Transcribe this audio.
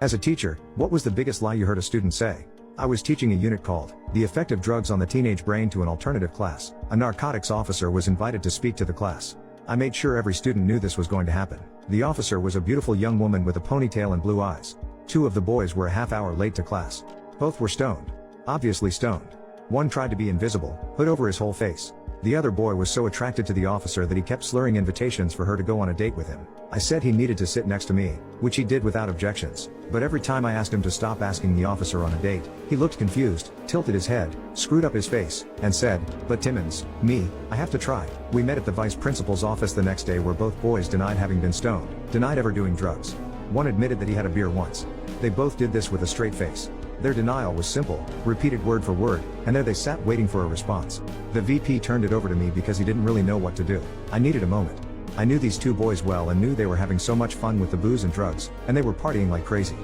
As a teacher, what was the biggest lie you heard a student say? I was teaching a unit called The Effect of Drugs on the Teenage Brain to an alternative class. A narcotics officer was invited to speak to the class. I made sure every student knew this was going to happen. The officer was a beautiful young woman with a ponytail and blue eyes. Two of the boys were a half hour late to class. Both were stoned. Obviously stoned. One tried to be invisible, hood over his whole face. The other boy was so attracted to the officer that he kept slurring invitations for her to go on a date with him. I said he needed to sit next to me, which he did without objections. But every time I asked him to stop asking the officer on a date, he looked confused, tilted his head, screwed up his face, and said, "But Timmons, me, I have to try." We met at the vice principal's office the next day where both boys denied having been stoned, denied ever doing drugs. One admitted that he had a beer once. They both did this with a straight face. Their denial was simple, repeated word for word, and there they sat waiting for a response. The VP turned it over to me because he didn't really know what to do. I needed a moment. I knew these two boys well and knew they were having so much fun with the booze and drugs, and they were partying like crazy.